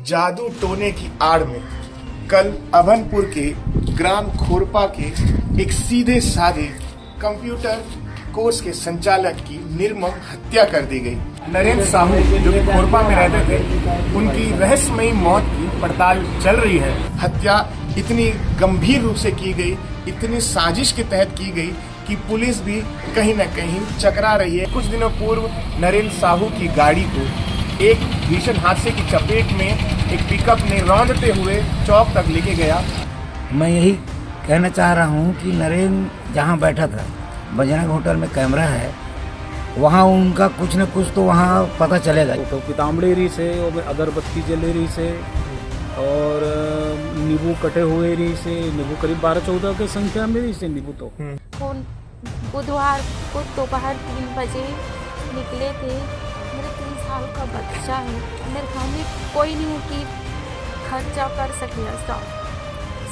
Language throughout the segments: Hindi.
जादू टोने की आड़ में कल अभनपुर के ग्राम खोरपा के एक सीधे साधे कंप्यूटर कोर्स के संचालक की निर्मम हत्या कर दी गई। नरेंद्र साहू जो कि खोरपा में रहते थे, उनकी रहस्यमयी मौत की पड़ताल चल रही है। हत्या इतनी गंभीर रूप से की गई, इतनी साजिश के तहत की गई कि पुलिस भी कहीं न कहीं चकरा रही है। कुछ दिनों पूर्व नरेंद्र साहू की गाड़ी को एक भीषण हादसे की चपेट में एक पिकअप ने रौंदते हुए चौक तक लेके गया। मैं यही कहना चाह रहा हूँ कि नरेंद्र जहाँ बैठा था, बजरंग होटल में कैमरा है, वहाँ उनका कुछ न कुछ तो वहाँ पता चलेगा। तो पिताम्बड़ी रही से और अगरबत्ती जले रही से और नींबू कटे हुए रही से, नींबू करीब 12-14 के संख्या में रही से नींबू। तो बुधवार को दोपहर 3 बजे निकले थे। मेरे 3 साल का बच्चा है, मेरे घर में कोई नहीं है कि खर्चा कर सके। ऐसा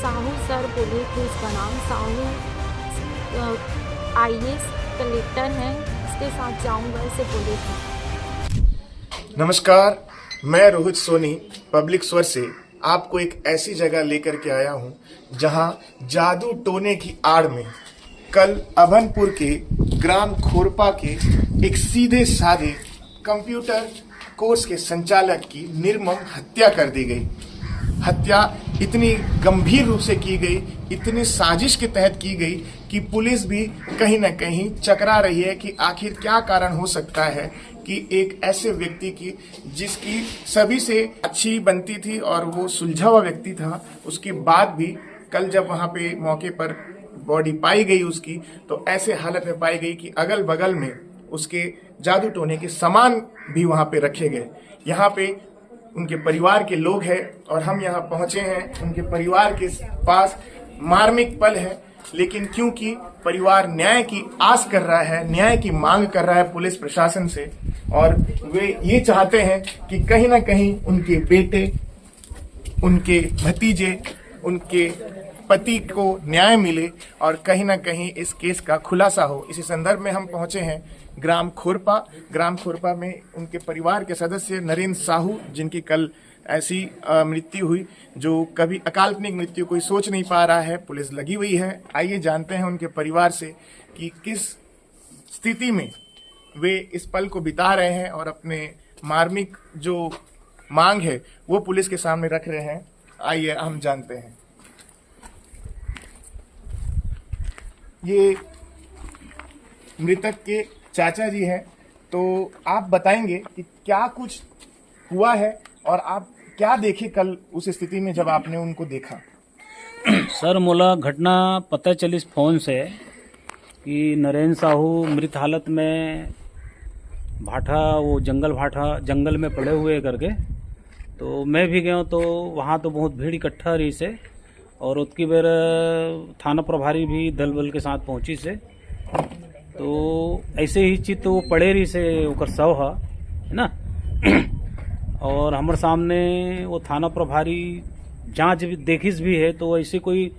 साहू सर बोले थे, इसका नाम साहू IAS कलेक्टर है, इसके साथ जाऊंगा, ऐसे बोले थे। नमस्कार, मैं रोहित सोनी पब्लिक स्वर से आपको एक ऐसी जगह लेकर के आया हूं जहां जादू टोने की आड़ में कल अभनपुर के ग्राम खोरपा के एक सीधे साधे कंप्यूटर कोर्स के संचालक की निर्मम हत्या कर दी गई। हत्या इतनी गंभीर रूप से की गई, इतनी साजिश के तहत की गई कि पुलिस भी कहीं न कहीं चकरा रही है कि आखिर क्या कारण हो सकता है कि एक ऐसे व्यक्ति की जिसकी सभी से अच्छी बनती थी और वो सुलझा हुआ व्यक्ति था, उसके बाद भी कल जब वहां पे मौके पर बॉडी पाई गई उसकी, तो ऐसे हालत में पाई गई कि अगल बगल में उसके जादू टोने के सामान भी वहां पे रखे गए। यहाँ पे उनके परिवार के लोग हैं और हम यहाँ पहुंचे हैं। उनके परिवार के पास मार्मिक पल है, लेकिन क्योंकि परिवार न्याय की आस कर रहा है, न्याय की मांग कर रहा है पुलिस प्रशासन से, और वे ये चाहते हैं कि कहीं ना कहीं उनके बेटे, उनके भतीजे, उनके पति को न्याय मिले और कहीं ना कहीं इस केस का खुलासा हो। इसी संदर्भ में हम पहुंचे हैं ग्राम खोरपा में उनके परिवार के सदस्य नरेंद्र साहू, जिनकी कल ऐसी मृत्यु हुई जो कभी अकाल्पनिक मृत्यु कोई सोच नहीं पा रहा है। पुलिस लगी हुई है। आइए जानते हैं उनके परिवार से कि किस स्थिति में वे इस पल को बिता रहे हैं और अपने मार्मिक जो मांग है वो पुलिस के सामने रख रहे हैं। आइए हम जानते हैं। ये मृतक के चाचा जी हैं, तो आप बताएंगे कि क्या कुछ हुआ है और आप क्या देखे कल उस स्थिति में जब आपने उनको देखा। सर, मोला घटना पता चली फोन से कि नरेंद्र साहू मृत हालत में भाठा, वो जंगल में पड़े हुए करके। तो मैं भी गया, तो वहाँ तो बहुत भीड़ इकट्ठा रही से, और उसकी बेर थाना प्रभारी भी दल बल के साथ पहुंची से। तो ऐसे ही चित वो पड़े रही से ओकर शव है ना। और हमारे सामने वो थाना प्रभारी जांच देखिस भी है, तो ऐसे कोई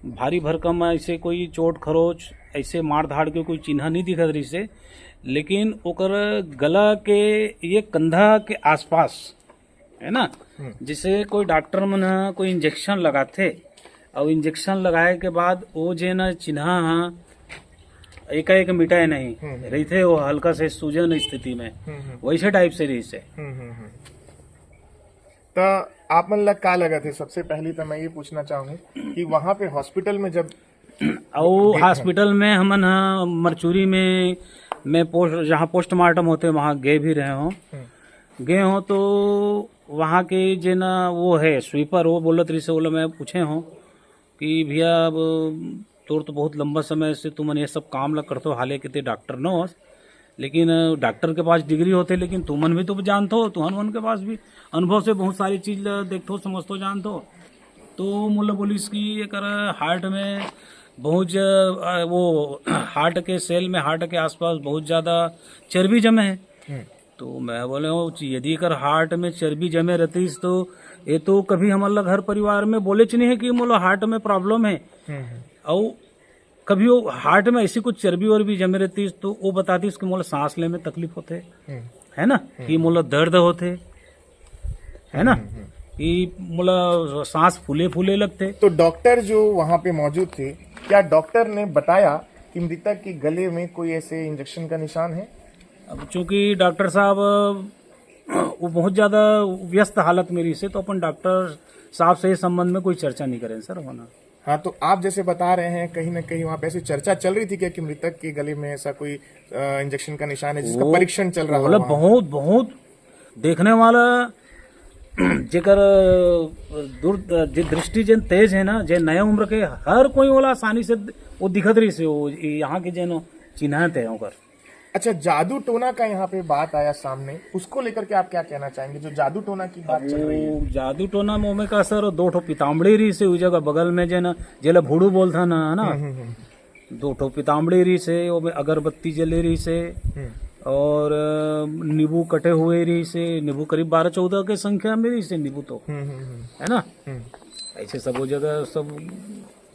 भारी भरकम, ऐसे कोई चोट खरोच, ऐसे मार धाड़ के कोई चिन्ह नहीं दिखत रही से। लेकिन ओकर गला के ये कंधा के आसपास है ना, जिसे कोई डॉक्टर मन कोई इंजेक्शन लगाते, और इंजेक्शन लगाए के बाद वो जे न चिन्ह एक मिटाए नहीं रही थे, वो हल्का से सूजन स्थिति में वैसे टाइप से रही से। तो आप मन लग का लगा थे? सबसे पहले तो मैं ये पूछना चाहूँ कि वहाँ पे हॉस्पिटल में जब हॉस्पिटल में हमन मरचूरी में मैं जहाँ पोस्टमार्टम होते वहाँ गए भी रहे हो। तो वहाँ के जे ना वो है स्वीपर, वो बोलत रही से, बोला मैं पूछे हो कि भैया अब तोर तो बहुत लंबा समय से तुमन ये सब काम लग करते हो, हाले के डॉक्टर न हो, लेकिन डॉक्टर के पास डिग्री होते, लेकिन तुमन भी तो जानते हो, तुहन के पास भी अनुभव से बहुत सारी चीज देखते हो, समझते हो, जानते हो। तो मुल्ला बोलिस कि एक हार्ट में बहुत वो हार्ट के सेल में, हार्ट के आसपास बहुत ज़्यादा चर्बी जमे है। तो मैं बोले यदि कर हार्ट में चर्बी जमे रहती तो ये तो कभी हमारा घर परिवार में बोले नहीं है कि मोला हार्ट में प्रॉब्लम है, और कभी वो हार्ट में ऐसी कुछ चर्बी और भी जमे रहती तो वो बताती कि मोला सांस ले में तकलीफ होते है ना, कि मोला दर्द होते है ना। कि मतलब सांस फूले फूले लगते। तो डॉक्टर जो वहां पे मौजूद थे, क्या डॉक्टर ने बताया कि मृतक के गले में कोई ऐसे इंजेक्शन का निशान है? अब चूंकि डॉक्टर साहब वो बहुत ज़्यादा व्यस्त हालत मेरी से, तो अपन डॉक्टर साहब से इस संबंध में कोई चर्चा नहीं करें सर होना। हाँ, तो आप जैसे बता रहे हैं कहीं ना कहीं वहां पे ऐसी चर्चा चल रही थी क्या कि मृतक के गले में ऐसा कोई इंजेक्शन का निशान है जिसका परीक्षण चल रहा मतलब है? बहुत बहुत देखने वाला जेकर दूर दृष्टि जिन तेज है ना, जे नया उम्र के हर कोई वाला आसानी से वो दिखत रही से वो यहाँ के जन चिन्हत है ओकर। अच्छा, जादू टोना का यहाँ पे बात आया सामने, उसको लेकर के आप क्या कहना चाहेंगे? जो जादू टोना की बात चल रही है, वो जादू टोना मोमे का सर 2 ठो पिताम्बड़ी रही से उस जगह बगल में जे ना जेला भूड़ू बोलता ना है ना, 2 ठो पिताम्बड़ी रही से, वो में अगरबत्ती जले रही से और नींबू कटे हुए रही से, नींबू करीब 12-14 के संख्या में रही से नींबू तो है ना, ऐसे सब वो जगह सब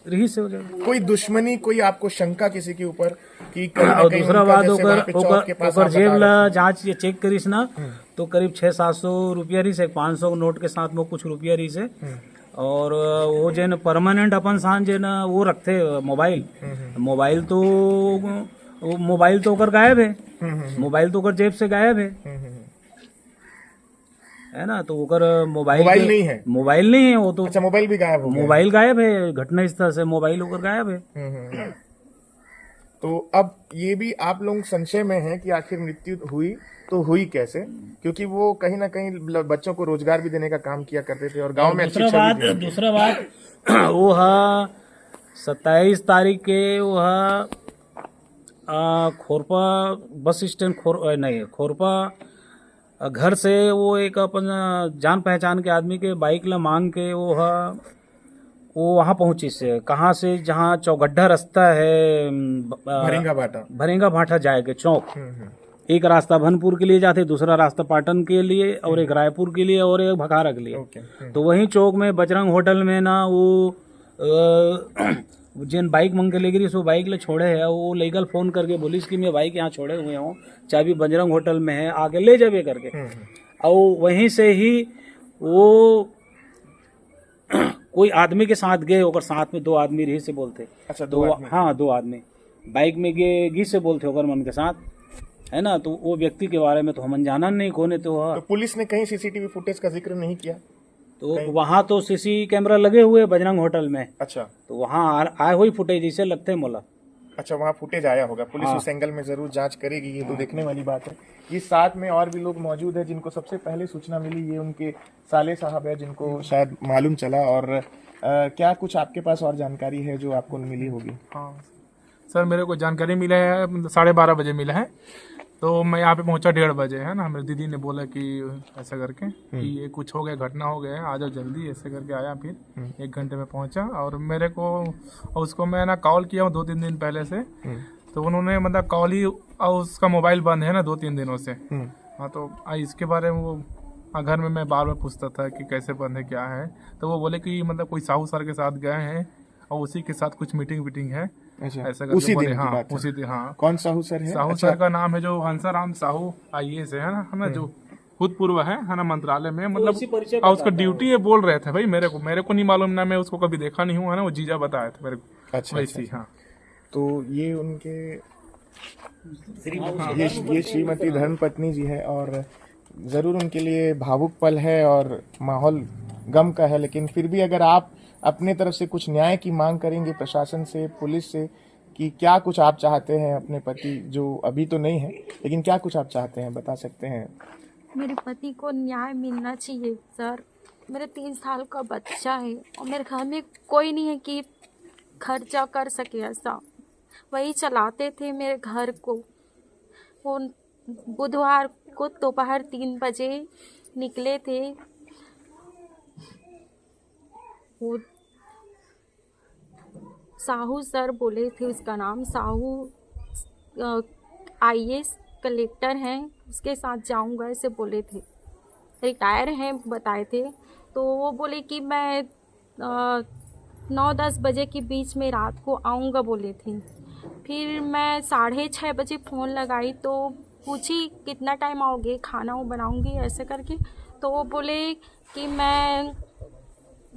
रही से वो जगह। कोई दुश्मनी, कोई आपको शंका किसी के ऊपर कि कहीं ना और कहीं दूसरा उनका बात जैसे वहाँ पे चौक के पास ओकर आप जेब बता ला रहे थे। जांच ये चेक करीस ना, तो करीब 600-700 रुपया रही से, 500 नोट के साथ में कुछ रुपया रही से, और वो जो है परमानेंट अपन सांझ जो है ना वो रखते मोबाइल, मोबाइल तो ओकर गायब है, मोबाइल तो ओकर जेब से गायब है ना, तो ओकर मोबाइल नहीं है, मोबाइल नहीं है वो तो। अच्छा, मोबाइल भी गायब हो गया? मोबाइल गायब है, घटना स्थल से मोबाइल ओकर गायब है। तो अब ये भी आप लोग संशय में हैं कि आखिर मृत्यु हुई तो हुई कैसे, क्योंकि वो कहीं ना कहीं बच्चों को रोजगार भी देने का काम किया करते थे और गांव में अच्छी छवि भी है। दूसरा बात वो 27 तारीख के वो खोरपा बस स्टैंड खोरपा घर से वो एक अपन जान पहचान के आदमी के बाइक ला मांग के वो वहाँ पहुंची से, कहाँ से, जहाँ चौगड्ढा रास्ता है भरेंगा भाटा जाए के चौक, एक रास्ता भनपुर के लिए जाते, दूसरा रास्ता पाटन के लिए और एक रायपुर के लिए और एक भखारा के लिए। तो वहीं चौक में बजरंग होटल में ना वो जिन बाइक मंग के ले गई सो बाइक ले छोड़े है, वो लीगल फोन करके बोलिस कि मैं बाइक यहाँ छोड़े हुए हूँ, चाबी बजरंग होटल में है, आगे ले जावे करके। और वहीं से ही वो कोई आदमी के साथ गए, और साथ में 2 आदमी रही से बोलते। अच्छा, 2 आदमी बाइक में गी से बोलते होकर मन के साथ है ना, तो वो व्यक्ति के बारे में तो हम जाना नहीं कोने तो पुलिस ने कहीं सीसीटीवी फुटेज का जिक्र नहीं किया? तो वहाँ तो सीसी कैमरा लगे हुए बजरंग होटल में। अच्छा, तो वहाँ आए हुई फुटेज जिसे लगते मोला। अच्छा, वहाँ फुटेज आया होगा, पुलिस उस एंगल में जरूर जांच करेगी, ये तो देखने वाली बात है। ये साथ में और भी लोग मौजूद है जिनको सबसे पहले सूचना मिली, ये उनके साले साहब है जिनको शायद मालूम चला। और क्या कुछ आपके पास और जानकारी है जो आपको मिली होगी? हाँ सर, मेरे को जानकारी मिला है 12:30 बजे मिला है, तो मैं यहाँ पे पहुँचा 1:30 बजे है ना। मेरी दीदी ने बोला कि ऐसा करके कि ये कुछ हो गया, घटना हो गया है, आ जाओ जल्दी, ऐसे करके आया। फिर 1 घंटे में पहुँचा और मेरे को उसको मैं ना कॉल किया हूँ 2-3 दिन पहले से, तो उन्होंने मतलब कॉल ही, और उसका मोबाइल बंद है ना 2-3 दिनों से। हाँ, तो इसके बारे में वो घर में मैं बार बार पूछता था कि कैसे बंद है, क्या है, तो वो बोले कि मतलब कोई साहू सर के साथ गए हैं और उसी के साथ कुछ मीटिंग है। अच्छा, ऐसा उसी दिन की हाँ, बात है? उसी दिन। हाँ, कौन साहू सर है? साहू सर का नाम है जो हंसाराम साहू IAS है ना, जो भूतपूर्व है ना मंत्रालय में, मतलब और उसका ड्यूटी है बोल रहे थे भाई। मेरे को नहीं मालूम ना, मैं उसको कभी देखा नहीं हूँ, है ना, वो जीजा बताया था मेरे को। अच्छा, वैसी। हाँ, तो ये उनके ये श्रीमती धर्मपत्नी जी है और जरूर उनके लिए भावुक पल है और माहौल गम का है, लेकिन फिर भी अगर आप अपने तरफ से कुछ न्याय की मांग करेंगे प्रशासन से, पुलिस से, कि क्या कुछ आप चाहते हैं अपने पति, जो अभी तो नहीं है, लेकिन क्या कुछ आप चाहते हैं, बता सकते हैं? मेरे पति को न्याय मिलना चाहिए सर। मेरे 3 साल का बच्चा है और मेरे घर में कोई नहीं है कि खर्चा कर सके ऐसा। वही चलाते थे मेरे घर को। वो बुधवार को दोपहर 3 बजे निकले थे। वो साहू सर बोले थे, उसका नाम साहू IAS कलेक्टर हैं, उसके साथ जाऊंगा ऐसे बोले थे, रिटायर हैं बताए थे। तो वो बोले कि मैं 9-10 बजे के बीच में रात को आऊँगा बोले थे। फिर मैं 6:30 बजे फ़ोन लगाई तो पूछी कितना टाइम आओगे, खाना वो बनाऊँगी ऐसे करके। तो वो बोले कि मैं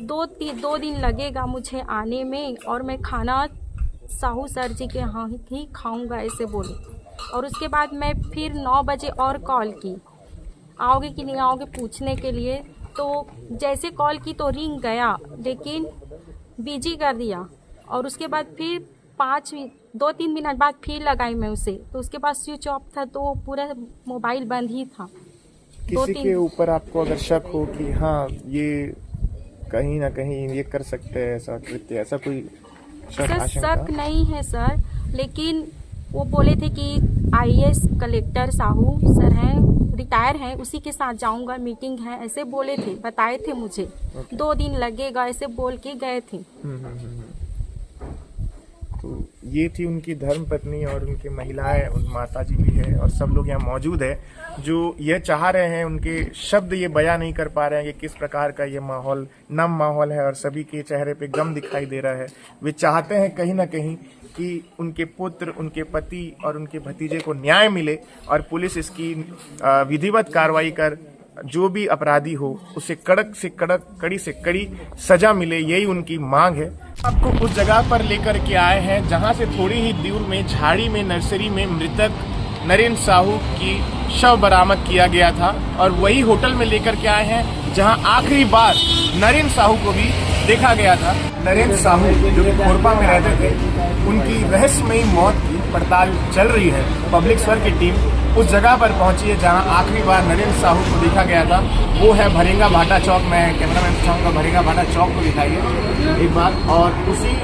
दो दिन लगेगा मुझे आने में, और मैं खाना साहू सर जी के यहाँ ही खाऊंगा, ऐसे बोले। और उसके बाद मैं फिर 9 बजे और कॉल की, आओगे कि नहीं आओगे पूछने के लिए। तो जैसे कॉल की तो रिंग गया, लेकिन बिजी कर दिया। और उसके बाद फिर 2-3 मिनट बाद फिर लगाई मैं उसे, तो उसके बाद स्विच ऑफ था, तो पूरा मोबाइल बंद ही था। किसी के ऊपर आपको अगर शक हो कि हाँ ये कहीं ना कहीं ये कर सकते हैं ऐसा कृत्य, ऐसा कोई शक सर आशंका? शक नहीं है सर, लेकिन वो बोले थे कि IAS कलेक्टर साहू सर हैं, रिटायर हैं, उसी के साथ जाऊंगा, मीटिंग है, ऐसे बोले थे, बताए थे मुझे। 2 दिन लगेगा ऐसे बोल के गए थे। तो ये थी उनकी धर्म पत्नी और उनकी महिलाएं, उन माता जी भी है और सब लोग यहाँ मौजूद है जो यह चाह रहे हैं। उनके शब्द ये बयां नहीं कर पा रहे हैं कि किस प्रकार का ये माहौल, नम माहौल है और सभी के चेहरे पे गम दिखाई दे रहा है। वे चाहते हैं कहीं ना कहीं कि उनके पुत्र, उनके पति और उनके भतीजे को न्याय मिले और पुलिस इसकी विधिवत कार्रवाई कर जो भी अपराधी हो उसे कड़क से कड़क, कड़ी से कड़ी सजा मिले, यही उनकी मांग है। आपको उस जगह पर लेकर के आए हैं जहां से थोड़ी ही दूर में झाड़ी में नर्सरी में मृतक नरेंद्र साहू की शव बरामद किया गया था, और वही होटल में लेकर के आए हैं जहां आखिरी बार नरेंद्र साहू को भी देखा गया था। नरेंद्र साहू जो कि खोरपा में रहते थे, उनकी रहस्यमयी मौत की पड़ताल चल रही है। पब्लिक स्वर की टीम उस जगह पर पहुंची है जहां आखिरी बार नरेंद्र साहू को देखा गया था। वो है भरेंगा भाटा चौक। मैं कैमरामैन चाहूंगा भरेंगा भाटा चौक को दिखाइए एक बार। और उसी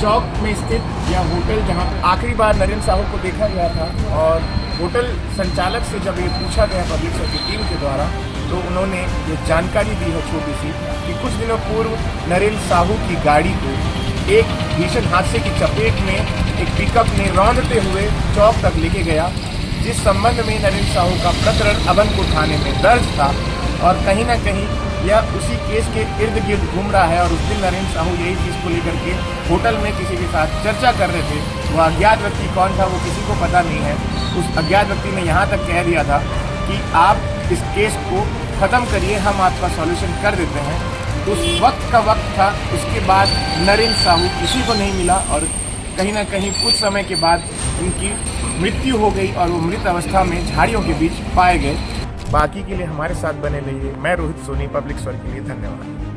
चौक में स्थित यह होटल जहां आखिरी बार नरेंद्र साहू को देखा गया था, और होटल संचालक से जब ये पूछा गया पब्लिक स्वर की टीम के द्वारा, तो उन्होंने ये जानकारी दी है छोटी सी कि कुछ दिनों पूर्व नरेंद्र साहू की गाड़ी को एक भीषण हादसे की चपेट में एक पिकअप ने रौंदते हुए चौक तक लेके गया, जिस संबंध में नरेंद्र साहू का प्रकरण अभनपुर थाने में दर्ज था। और कहीं ना कहीं यह उसी केस के इर्द गिर्द घूम रहा है। और उस दिन नरेंद्र साहू यही चीज को लेकर के होटल में किसी के साथ चर्चा कर रहे थे। वह अज्ञात व्यक्ति कौन था वो किसी को पता नहीं है। उस अज्ञात व्यक्ति ने यहाँ तक कह दिया था कि आप इस केस को खत्म करिए, हम आपका सॉल्यूशन कर देते हैं। उस वक्त का वक्त था। उसके बाद नरेंद्र साहू किसी को नहीं मिला, और कहीं ना कहीं कुछ समय के बाद उनकी मृत्यु हो गई और वो मृत अवस्था में झाड़ियों के बीच पाए गए। बाकी के लिए हमारे साथ बने रहिए। मैं रोहित सोनी, पब्लिक स्वर के लिए धन्यवाद।